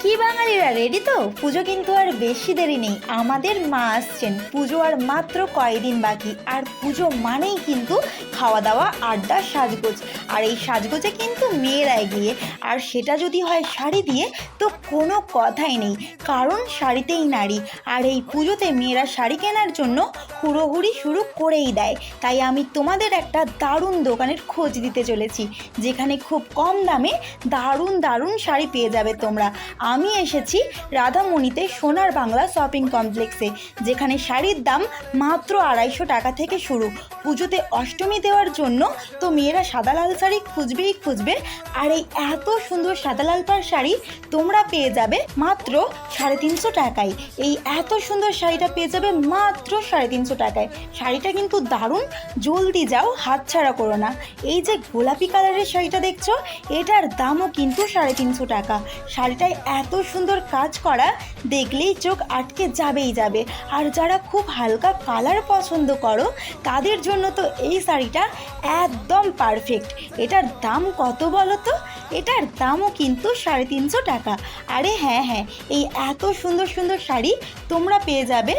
কি বাঙালিরা রেডি তো? পুজো কিন্তু আর বেশি দেরি নেই, আমাদের মা আসছেন। পুজো আর মাত্র কয়েকদিন বাকি, আর পুজো মানেই কিন্তু খাওয়া দাওয়া, আড্ডা, সাজগোজ। আর এই সাজগোজে কিন্তু মেয়েরা এগিয়ে, আর সেটা যদি হয় শাড়ি দিয়ে তো কোনো কথাই নেই, কারণ শাড়িতেই নারী। আর এই পুজোতে মেয়েরা শাড়ি কেনার জন্য হুড়োহুড়ি শুরু করেই দেয়। তাই আমি তোমাদের একটা দারুণ দোকানের খোঁজ দিতে চলেছি, যেখানে খুব কম দামে দারুণ দারুণ শাড়ি পেয়ে যাবে তোমরা। আমি এসেছি রাধামণিতে সোনার বাংলা শপিং কমপ্লেক্সে, যেখানে শাড়ির দাম মাত্র 250 টাকা থেকে শুরু। পুজোতে অষ্টমী দেওয়ার জন্য তো মেয়েরা সাদা লাল শাড়ি খুঁজবেই খুঁজবে, আর এই এত সুন্দর সাদা লাল পাড় শাড়ি তোমরা পেয়ে যাবে মাত্র 350 টাকায়। এই এত সুন্দর শাড়িটা পেয়ে যাবে মাত্র 350 টাকায়। শাড়িটা কিন্তু দারুণ, জলদি যাও, হাতছাড়া করো না। এই যে গোলাপি কালারের শাড়িটা দেখছো, এটার দামও কিন্তু 350 টাকা। শাড়িটায় এত সুন্দর কাজ করা, দেখলেই চোখ আটকে যাবে। আর যারা খুব হালকা কালার পছন্দ করো, তাদের জন্য তো এই শাড়িটা একদম পারফেক্ট। এটার দাম কত বলো তো? এটার দামও কিন্তু 350 টাকা। আরে হ্যাঁ, এই এত সুন্দর সুন্দর শাড়ি তোমরা পেয়ে যাবে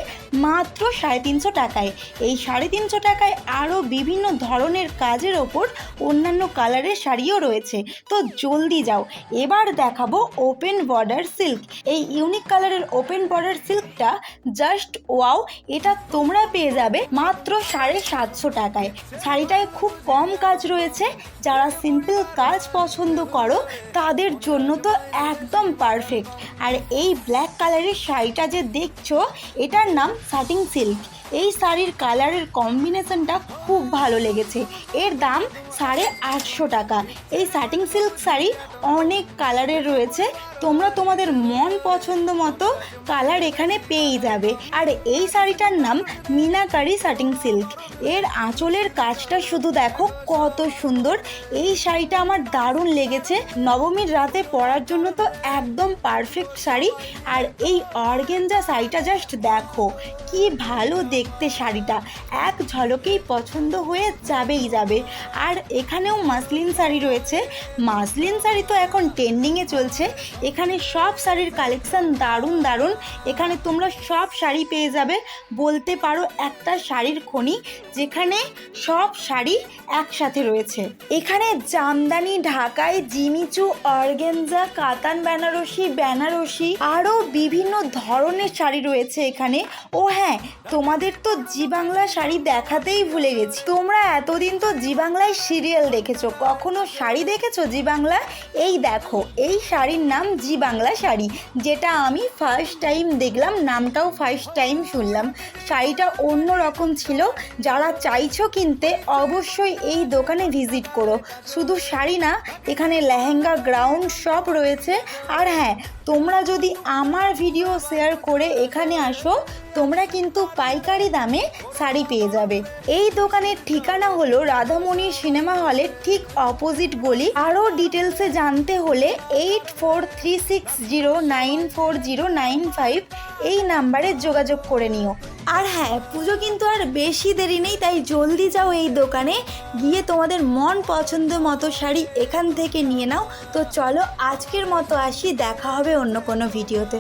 মাত্র 350 টাকায়। এই 350 টাকায় আরও বিভিন্ন ধরনের কাজের ওপর অন্যান্য কালারের শাড়িও রয়েছে। তো জলদি যাও, এবার দেখাবো ওপেন বর্ডার সিল্ক। এই ইউনিক কালারের ওপেন বর্ডার সিল্কটা জাস্ট ওয়াও! এটা তোমরা পেয়ে যাবে মাত্র 750 টাকায়। শাড়িটায় খুব কম কাজ রয়েছে, যারা সিম্পল কাজ পছন্দ করো তাদের জন্য তো একদম পারফেক্ট। আর এই ব্ল্যাক কালারের শাড়িটা যে দেখছো, এটার নাম সাটিন সিল্ক। এই শাড়ির কালারের কম্বিনেশনটা খুব ভালো লেগেছে। এর দাম 850 টাকা। এই সাটিন সিল্ক শাড়ি অনেক কালারের রয়েছে, তোমরা তোমাদের মন পছন্দ মতো কালার এখানে পেয়েই যাবে। আর এই শাড়িটার নাম মিনাকারি সাটিন সিল্ক। এর আঁচলের কাজটা শুধু দেখো কত সুন্দর। এই শাড়িটা আমার দারুণ লেগেছে, নবমীর রাতে পরার জন্য তো একদম পারফেক্ট শাড়ি। আর এই অর্গেঞ্জা শাড়িটা জাস্ট দেখো কি ভালো দেখতে, শাড়িটা এক ঝলকেই পছন্দ হয়ে যাবে। আর এখানেও মাসলিন শাড়ি রয়েছে। মাসলিন শাড়ি তো এখন ট্রেন্ডিংয়ে চলছে। এখানে সব শাড়ির কালেকশান দারুণ। এখানে তোমরা সব শাড়ি পেয়ে যাবে, বলতে পারো একটা শাড়ির খনি, যেখানে সব শাড়ি একসাথে রয়েছে। এখানে জামদানি, ঢাকাই, জিমিচু, অর্গেঞ্জা, কাতান বেনারসি আরও বিভিন্ন ধরনের শাড়ি রয়েছে এখানে। ও হ্যাঁ, তোমাদের তো জি বাংলা শাড়ি দেখাতেই ভুলে গেছি। তোমরা এতদিন তো জি বাংলায় সিরিয়াল দেখেছো, কখনো শাড়ি দেখেছো জি বাংলা? এই দেখো, এই শাড়ির নাম জি বাংলা শাড়ি, যেটা আমি ফার্স্ট টাইম দেখলাম, নামটাও ফার্স্ট টাইম শুনলাম। শাড়িটা অন্য রকম ছিল। যারা চাইছো কিনতে, অবশ্যই এই দোকানে ভিজিট করো। শুধু শাড়ি না, এখানে লেহেঙ্গা, গ্রাউন সব রয়েছে। আর হ্যাঁ, তোমরা যদি আমার ভিডিও শেয়ার করে এখানে আসো, তোমরা কিন্তু পাইকারি দামে শাড়ি পেয়ে যাবে। এই দোকানের ঠিকানা হলো রাধামণি সিনেমা হলের ঠিক অপোজিট গলি। আরও ডিটেলসে জানতে হলে 8436094095 এই নাম্বারে যোগাযোগ করে নিও। আর হ্যাঁ, পুজো কিন্তু আর বেশি দেরি নেই, তাই জলদি যাও এই দোকানে, গিয়ে তোমাদের মন পছন্দ মতো শাড়ি এখান থেকে নিয়ে নাও। তো চলো, আজকের মতো আসি, দেখা হবে অন্য কোনো ভিডিওতে।